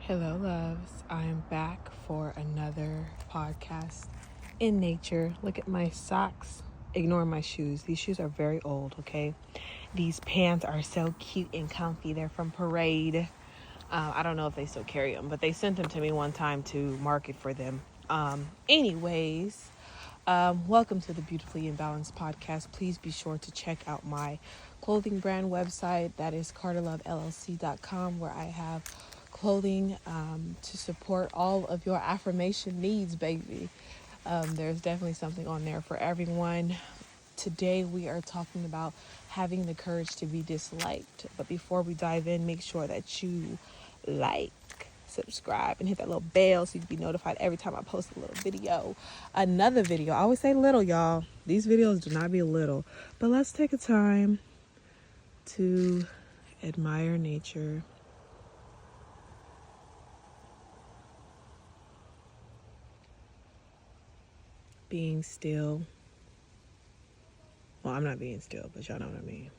Hello, loves. I am back for another podcast in nature. Look at my socks. Ignore my shoes. These shoes are very old, okay? These pants are so cute and comfy. They're from Parade. I don't know if they still carry them, but they sent them to me one time to market for them. Welcome to the Beautifully Imbalanced podcast. Please be sure to check out my clothing brand website. That is carterlovellc.com, where I have clothing to support all of your affirmation needs, baby. There's definitely something on there for everyone. Today we are talking about having the courage to be disliked. But before we dive in, make sure that you like, subscribe, and hit that little bell so you can be notified every time I post a little video. Another video. I always say little, y'all. These videos do not be little. But let's take a time to admire nature. Being still. Well, I'm not being still, but y'all know what I mean.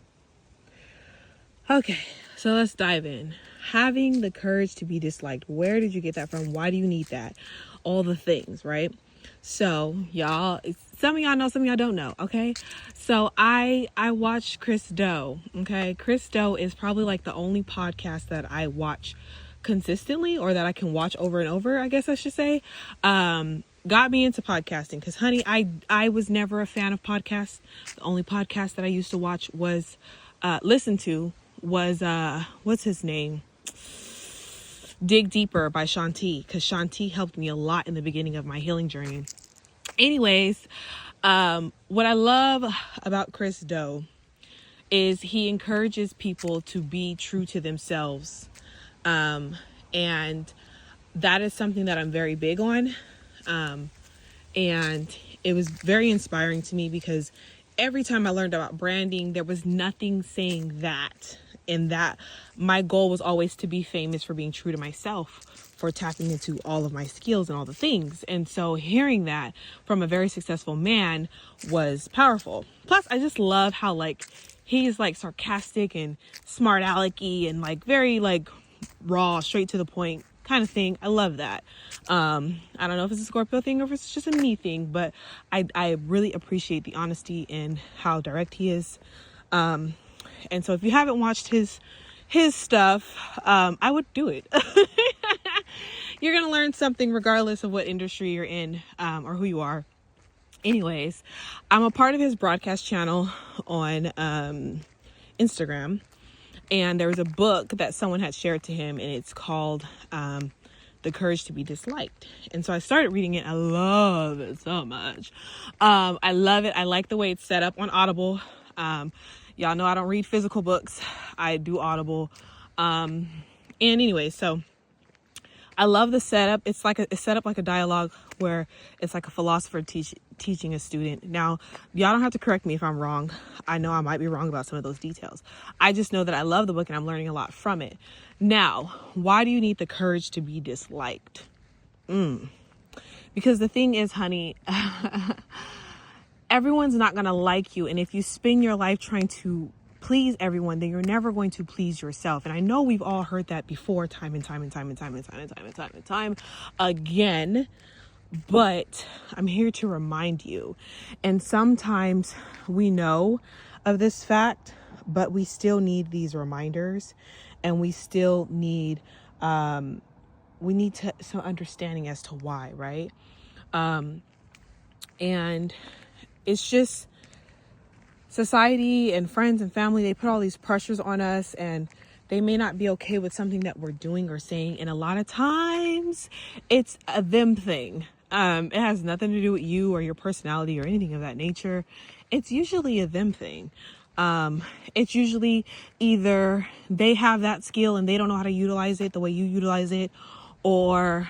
Okay, so let's dive in. Having the courage to be disliked. Where did you get that from? Why do you need that? All the things, right? So, y'all, some of y'all know, some of y'all don't know, okay? So, I watch Chris Do, okay? Chris Do is probably like the only podcast that I watch consistently, or that I can watch over and over, I guess I should say. Got me into podcasting because, honey, I was never a fan of podcasts. The only podcast that I used to watch was listen to was what's his name, Dig Deeper by Shanti, because Shanti helped me a lot in the beginning of my healing journey. Anyways, what I love about Chris Do is he encourages people to be true to themselves, and that is something that I'm very big on. And it was very inspiring to me because every time I learned about branding, there was nothing saying that. And that my goal was always to be famous for being true to myself, for tapping into all of my skills and all the things. And so hearing that from a very successful man was powerful. Plus, I just love how he's sarcastic and smart alecky and very raw, straight to the point kind of thing. I love that. I don't know if it's a Scorpio thing or if it's just a me thing, but I really appreciate the honesty and how direct he is. And so if you haven't watched his stuff, I would do it. You're going to learn something regardless of what industry you're in, or who you are. Anyways, I'm a part of his broadcast channel on, Instagram. And there was a book that someone had shared to him, and it's called The Courage to be Disliked. And so I started reading it. I love it so much. I love it. I like the way it's set up on Audible. Y'all know I don't read physical books. I do Audible. And anyway, so I love the setup. It's set up like a dialogue where it's like a philosopher teaching a student. Now, y'all don't have to correct me if I'm wrong. I know I might be wrong about some of those details. I just know that I love the book and I'm learning a lot from it. Now, why do you need the courage to be disliked? Because the thing is, honey, everyone's not going to like you. And if you spend your life trying to please everyone, then you're never going to please yourself. And I know we've all heard that before, time again, but I'm here to remind you. And sometimes we know of this fact, but we still need these reminders, and we still need some understanding as to why, right? And it's just society and friends and family, they put all these pressures on us, and they may not be okay with something that we're doing or saying. And a lot of times it's a them thing. It has nothing to do with you or your personality or anything of that nature. It's usually a them thing. It's usually either they have that skill and they don't know how to utilize it the way you utilize it, or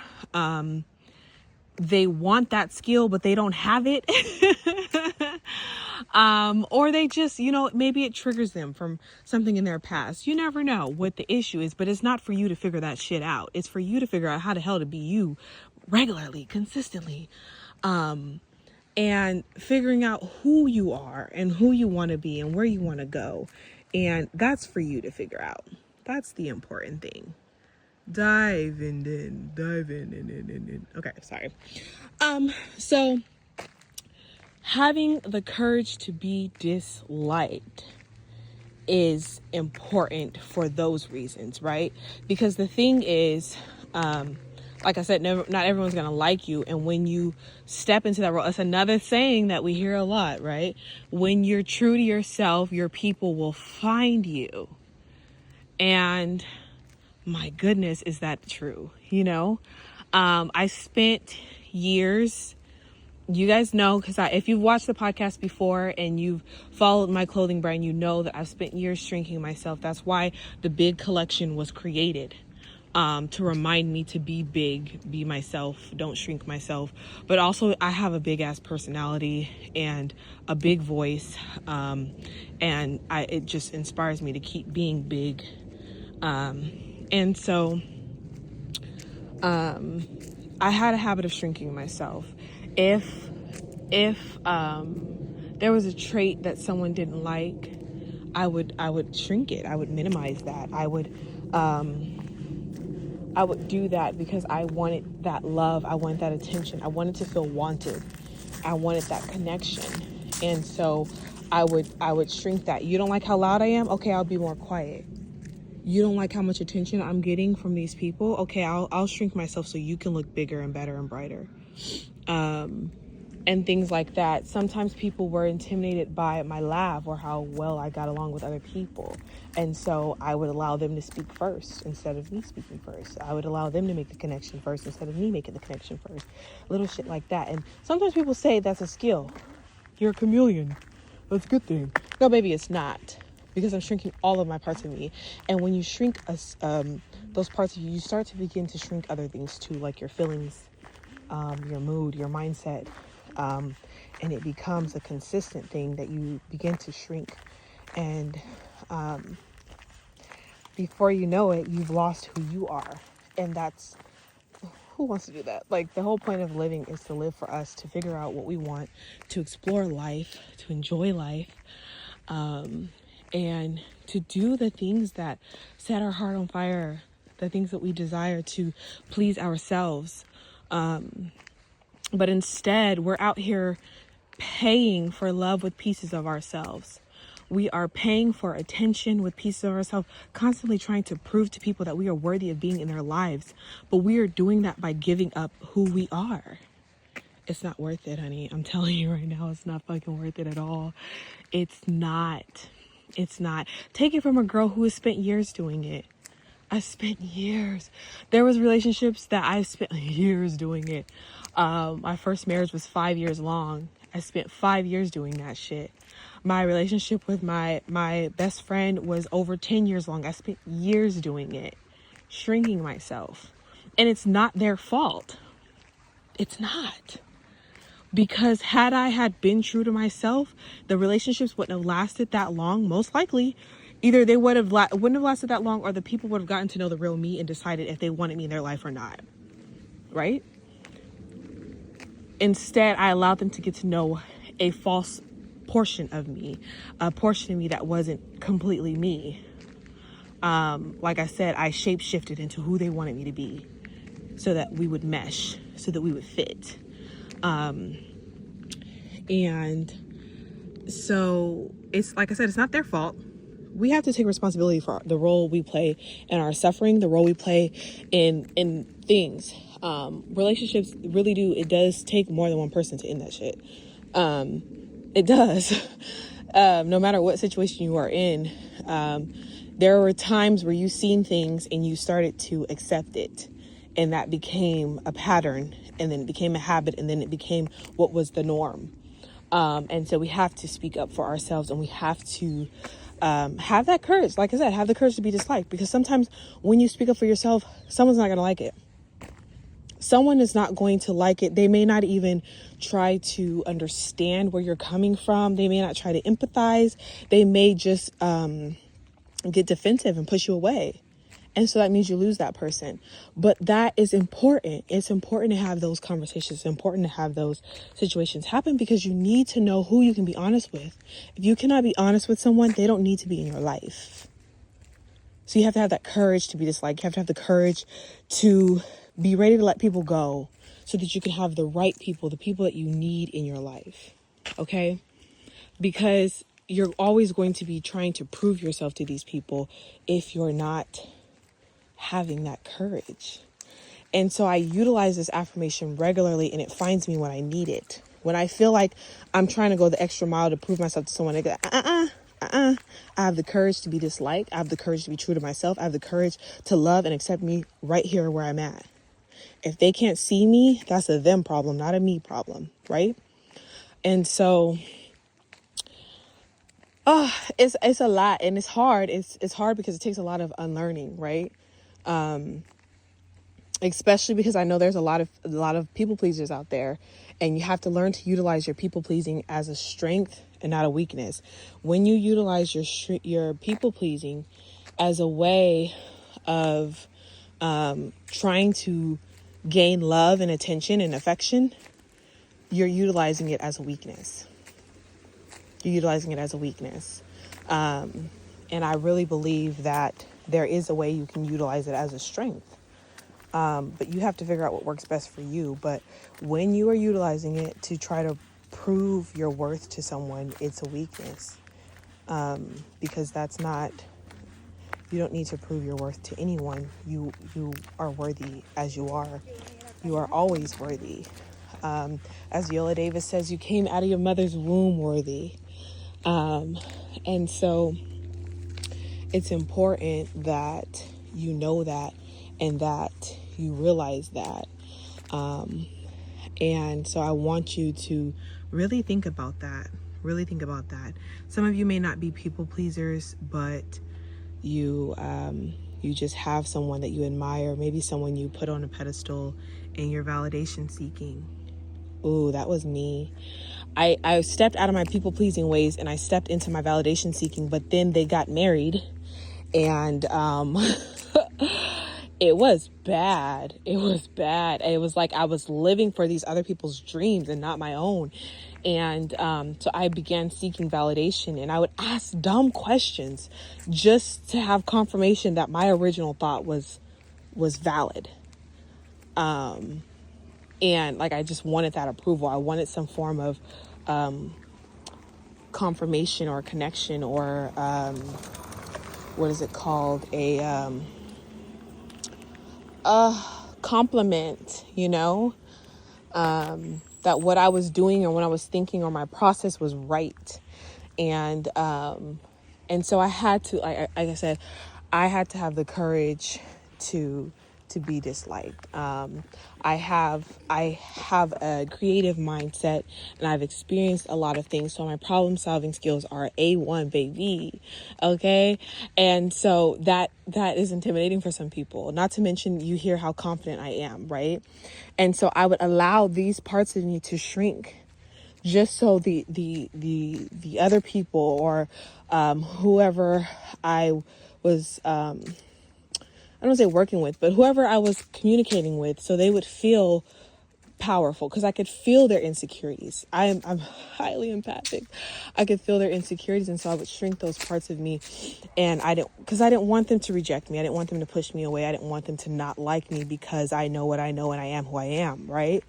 they want that skill but they don't have it. Or they just, maybe it triggers them from something in their past. You never know what the issue is, but it's not for you to figure that shit out. It's for you to figure out how the hell to be you regularly, consistently, and figuring out who you are and who you want to be and where you want to go. And that's for you to figure out. That's the important thing. Dive in. Okay, sorry. So having the courage to be disliked is important for those reasons, right? Because the thing is, like I said, not everyone's gonna like you, and when you step into that role, it's another saying that we hear a lot, right? When you're true to yourself, your people will find you. And my goodness, is that true? I spent years, you guys know, because if you've watched the podcast before and you've followed my clothing brand, you know that I've spent years shrinking myself. That's why the big collection was created, to remind me to be big, be myself, don't shrink myself. But also, I have a big ass personality and a big voice, and it just inspires me to keep being big. And so I had a habit of shrinking myself. If there was a trait that someone didn't like, I would shrink it. I would minimize that. I would do that because I wanted that love. I wanted that attention. I wanted to feel wanted. I wanted that connection. And so I would shrink that. You don't like how loud I am? Okay, I'll be more quiet. You don't like how much attention I'm getting from these people? Okay, I'll shrink myself so you can look bigger and better and brighter. And things like that. Sometimes people were intimidated by my laugh or how well I got along with other people. And so I would allow them to speak first instead of me speaking first. I would allow them to make the connection first instead of me making the connection first. Little shit like that. And sometimes people say that's a skill. You're a chameleon. That's a good thing. No, baby, it's not. Because I'm shrinking all of my parts of me. And when you shrink those parts of you, you start to begin to shrink other things too, like your feelings, your mood, your mindset. And it becomes a consistent thing that you begin to shrink. And before you know it, you've lost who you are. And that's, who wants to do that? Like, the whole point of living is to live for us, to figure out what we want, to explore life, to enjoy life. And to do the things that set our heart on fire, the things that we desire to please ourselves. But instead, we're out here paying for love with pieces of ourselves. We are paying for attention with pieces of ourselves, constantly trying to prove to people that we are worthy of being in their lives. But we are doing that by giving up who we are. It's not worth it, honey. I'm telling you right now, it's not fucking worth it at all. It's not. It's not. Take it from a girl who has spent years doing it. I spent years. There was relationships that I spent years doing it. My first marriage was 5 years long. I spent 5 years doing that shit. My relationship with my best friend was over 10 years long. I spent years doing it, shrinking myself. And it's not their fault. It's not. Because had I had been true to myself, the relationships wouldn't have lasted that long. Most likely, either they wouldn't have lasted that long, or the people would have gotten to know the real me and decided if they wanted me in their life or not. Right? Instead, I allowed them to get to know a false portion of me, a portion of me that wasn't completely me. Like I said, I shape-shifted into who they wanted me to be so that we would mesh, so that we would fit. And so it's, like I said, it's not their fault. We have to take responsibility for the role we play in our suffering, the role we play in things. Relationships really do. It does take more than one person to end that shit. It does. No matter what situation you are in, there were times where you've seen things and you started to accept it. And that became a pattern, and then it became a habit, and then it became what was the norm. And so we have to speak up for ourselves, and we have to have that courage. Like I said, have the courage to be disliked, because sometimes when you speak up for yourself, someone's not going to like it. Someone is not going to like it. They may not even try to understand where you're coming from. They may not try to empathize. They may just get defensive and push you away. And so that means you lose that person. But that is important. It's important to have those conversations. It's important to have those situations happen, because you need to know who you can be honest with. If you cannot be honest with someone, they don't need to be in your life. So you have to have that courage to be disliked. You have to have the courage to be ready to let people go so that you can have the right people, the people that you need in your life. Okay? Because you're always going to be trying to prove yourself to these people if you're not having that courage. And so I utilize this affirmation regularly, and it finds me when I need it. When I feel like I'm trying to go the extra mile to prove myself to someone, I go, I have the courage to be disliked. I have the courage to be true to myself. I have the courage to love and accept me right here where I'm at. If they can't see me, that's a them problem, not a me problem, right? And so, it's a lot, and it's hard. It's hard because it takes a lot of unlearning, right? Especially because I know there's a lot of people pleasers out there, and you have to learn to utilize your people pleasing as a strength and not a weakness. When you utilize your people pleasing as a way of trying to gain love and attention and affection, you're utilizing it as a weakness. You're utilizing it as a weakness. And I really believe that there is a way you can utilize it as a strength. But you have to figure out what works best for you. But when you are utilizing it to try to prove your worth to someone, it's a weakness. Because that's not, you don't need to prove your worth to anyone. You are worthy as you are. You are always worthy. As Viola Davis says, you came out of your mother's womb worthy. And so it's important that you know that, and that you realize that. And so I want you to really think about that. Really think about that. Some of you may not be people pleasers, but you just have someone that you admire, maybe someone you put on a pedestal, and you're validation seeking. Ooh, that was me. I stepped out of my people pleasing ways, and I stepped into my validation seeking, but then they got married, and it was bad. It was bad. It was like I was living for these other people's dreams and not my own. And so I began seeking validation, and I would ask dumb questions just to have confirmation that my original thought was valid. And like, I just wanted that approval. I wanted some form of confirmation or connection, or what is it called? A compliment, that what I was doing or what I was thinking or my process was right. And so I had to, like I said, I had to have the courage to be disliked. I have a creative mindset, and I've experienced a lot of things. So my problem solving skills are A1, baby. Okay. And so that is intimidating for some people, not to mention you hear how confident I am. Right. And so I would allow these parts of me to shrink just so the other people, or whoever I was, I don't say working with, but whoever I was communicating with, so they would feel powerful, because I could feel their insecurities. I'm highly empathic. I could feel their insecurities, and so I would shrink those parts of me, and I didn't want them to reject me. I didn't want them to push me away. I didn't want them to not like me, because I know what I know, and I am who I am, right?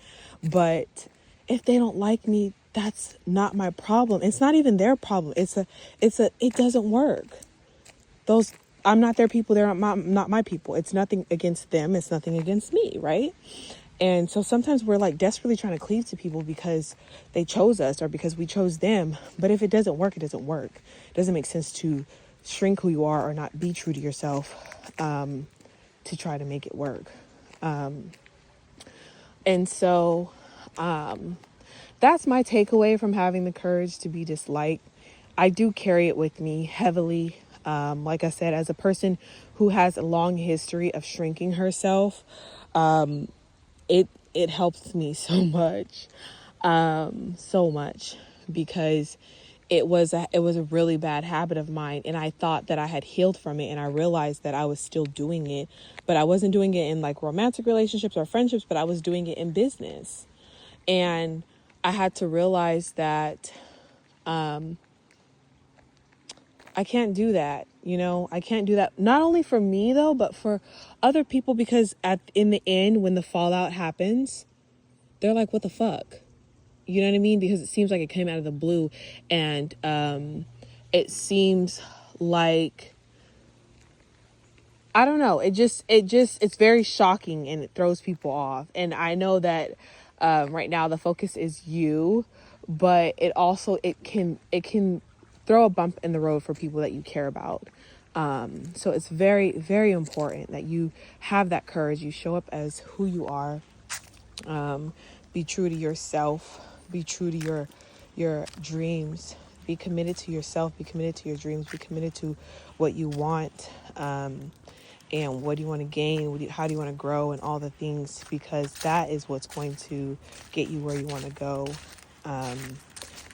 But if they don't like me, that's not my problem. It's not even their problem. It doesn't work. I'm not their people. They're not my people. It's nothing against them. It's nothing against me, right? And so sometimes we're like desperately trying to cleave to people because they chose us or because we chose them. But if it doesn't work, it doesn't work. It doesn't make sense to shrink who you are or not be true to yourself to try to make it work. And so that's my takeaway from having the courage to be disliked. I do carry it with me heavily. Like I said, as a person who has a long history of shrinking herself, it helps me so much, because it was a really bad habit of mine, and I thought that I had healed from it, and I realized that I was still doing it, but I wasn't doing it in like romantic relationships or friendships, but I was doing it in business, and I had to realize that I can't do that. You know, I can't do that. Not only for me though, but for other people, because in the end, when the fallout happens, they're like, what the fuck? You know what I mean? Because it seems like it came out of the blue, and it seems like, I don't know. It's very shocking, and it throws people off. And I know that right now the focus is you, but it can throw a bump in the road for people that you care about. So it's very, very important that you have that courage. You show up as who you are. Be true to yourself. Be true to your dreams. Be committed to yourself. Be committed to your dreams. Be committed to what you want. And what do you want to gain? How do you want to grow, and all the things, because that is what's going to get you where you want to go.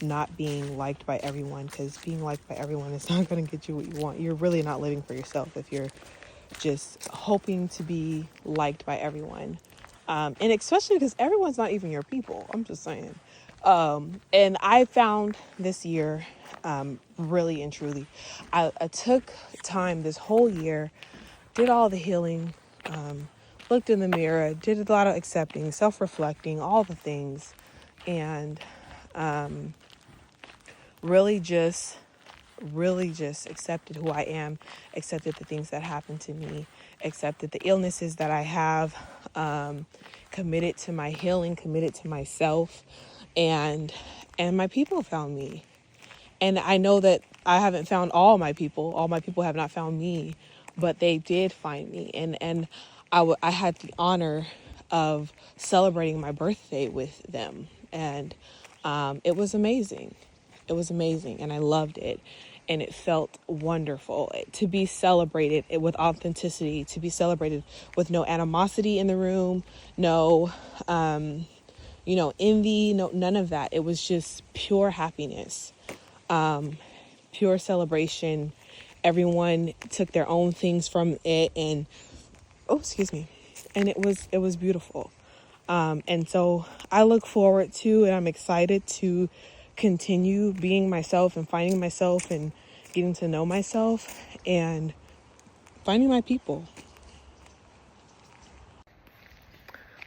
Not being liked by everyone, because being liked by everyone is not going to get you what you want. You're really not living for yourself if you're just hoping to be liked by everyone. And especially because everyone's not even your people. I'm just saying. And I found this year, really and truly, I took time this whole year, did all the healing, looked in the mirror, did a lot of accepting, self-reflecting, all the things, and really just accepted who I am, accepted the things that happened to me, accepted the illnesses that I have, committed to my healing, committed to myself, and my people found me. And I know that I haven't found all my people. All my people have not found me, but they did find me. And I had the honor of celebrating my birthday with them. And it was amazing. It was amazing. And I loved it. And it felt wonderful to be celebrated with authenticity, to be celebrated with no animosity in the room, no, envy, no, none of that. It was just pure happiness. Pure celebration. Everyone took their own things from it, and and it was beautiful. And so I look forward to, and I'm excited to continue being myself and finding myself and getting to know myself and finding my people.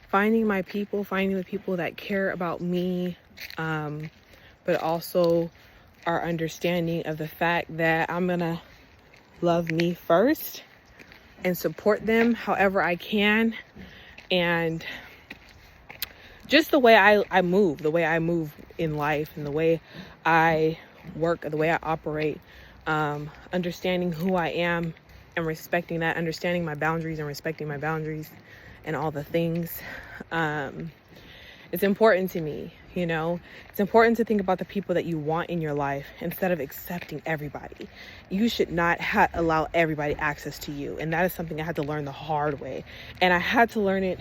Finding my people, finding the people that care about me, but also are understanding of the fact that I'm gonna love me first and support them however I can. And just the way I move, the way I move in life, and the way I work, the way I operate, understanding who I am and respecting that, understanding my boundaries and respecting my boundaries, and all the things. It's important to me, It's important to think about the people that you want in your life instead of accepting everybody. You should not allow everybody access to you. And that is something I had to learn the hard way. And I had to learn it.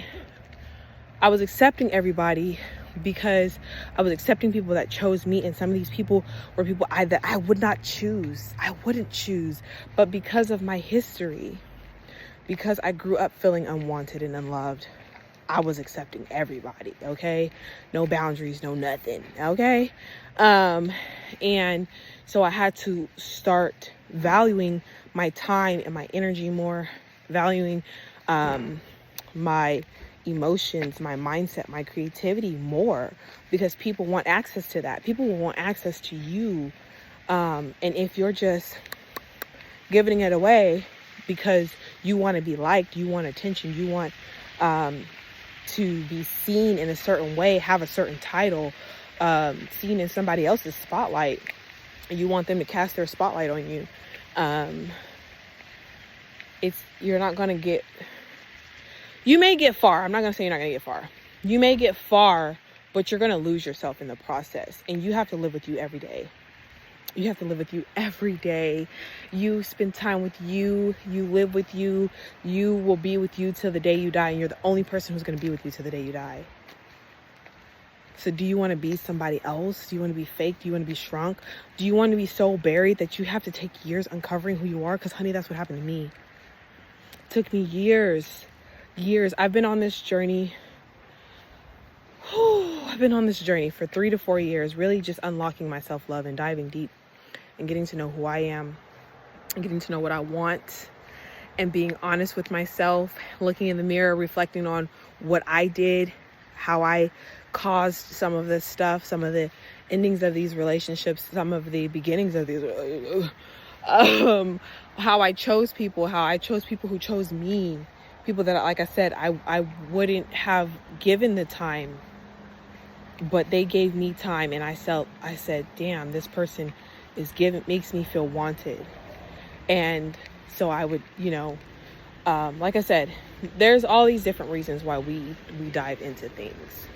I was accepting everybody because I was accepting people that chose me. And some of these people were people that I would not choose. I wouldn't choose. But because of my history, because I grew up feeling unwanted and unloved, I was accepting everybody, okay? No boundaries, no nothing, okay? And so I had to start valuing my time and my energy more, valuing my emotions, my mindset, my creativity more, because people want access to that. People will want access to you. And if you're just giving it away because you want to be liked, you want attention, you want to be seen in a certain way, have a certain title, seen in somebody else's spotlight, and you want them to cast their spotlight on you, you're not going to get, you may get far. I'm not going to say you're not going to get far. You may get far, but you're going to lose yourself in the process, and you have to live with you every day. You have to live with you every day. You spend time with you. You live with you. You will be with you till the day you die. And you're the only person who's going to be with you till the day you die. So do you want to be somebody else? Do you want to be fake? Do you want to be shrunk? Do you want to be so buried that you have to take years uncovering who you are? Because, honey, that's what happened to me. It took me years. I've been on this journey. I've been on this journey for 3 to 4 years, really just unlocking my self-love and diving deep and getting to know who I am and getting to know what I want, and being honest with myself, looking in the mirror, reflecting on what I did, how I caused some of this stuff, some of the endings of these relationships, some of the beginnings of these, how I chose people who chose me, people that, like I said, I wouldn't have given the time, but they gave me time, and I said, damn, this person makes me feel wanted. And so I would, like I said, there's all these different reasons why we dive into things.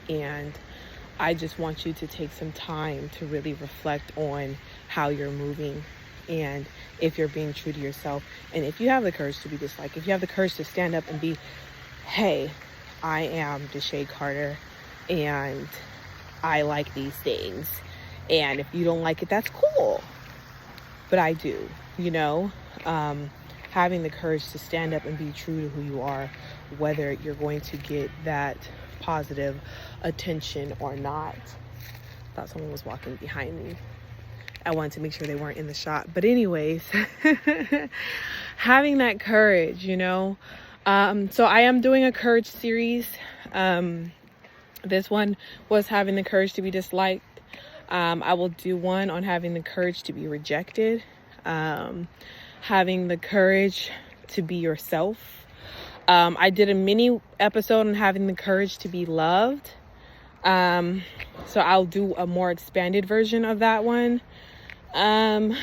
And I just want you to take some time to really reflect on how you're moving, and if you're being true to yourself, and if you have the courage to be disliked, if you have the courage to stand up and be, hey, I am Deshae Carter, and I like these things. And if you don't like it, that's cool. But I do, having the courage to stand up and be true to who you are, whether you're going to get that positive attention or not. I thought someone was walking behind me. I wanted to make sure they weren't in the shot. But anyways, having that courage, so I am doing a courage series. This one was having the courage to be disliked. I will do one on having the courage to be rejected. Having the courage to be yourself. I did a mini episode on having the courage to be loved. So I'll do a more expanded version of that one. I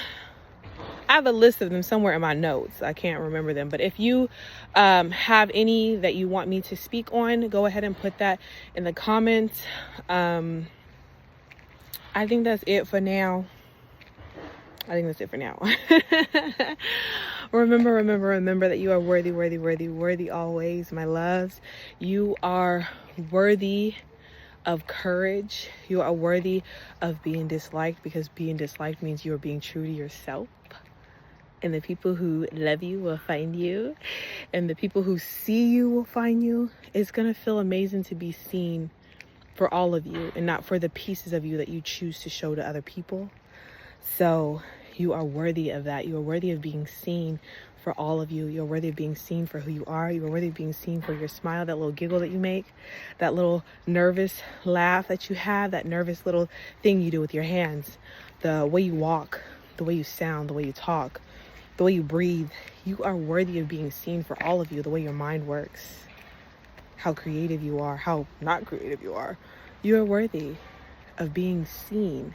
have a list of them somewhere in my notes. I can't remember them, but if you have any that you want me to speak on, go ahead and put that in the comments. I think that's it for now. Remember that you are worthy always, my loves. You are worthy of courage. You are worthy of being disliked, because being disliked means you are being true to yourself. And the people who love you will find you. And the people who see you will find you. It's going to feel amazing to be seen for all of you, and not for the pieces of you that you choose to show to other people. So you are worthy of that. You are worthy of being seen for all of you. You're worthy of being seen for who you are. You are worthy of being seen for your smile, that little giggle that you make, that little nervous laugh that you have, that nervous little thing you do with your hands, the way you walk, the way you sound, the way you talk, the way you breathe. You are worthy of being seen for all of you, the way your mind works, how creative you are, how not creative you are. You are worthy of being seen.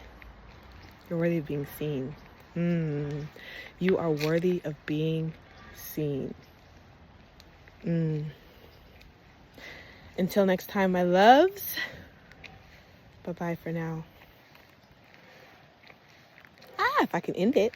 You're worthy of being seen. You are worthy of being seen. Until next time, my loves. Bye-bye for now. If I can end it.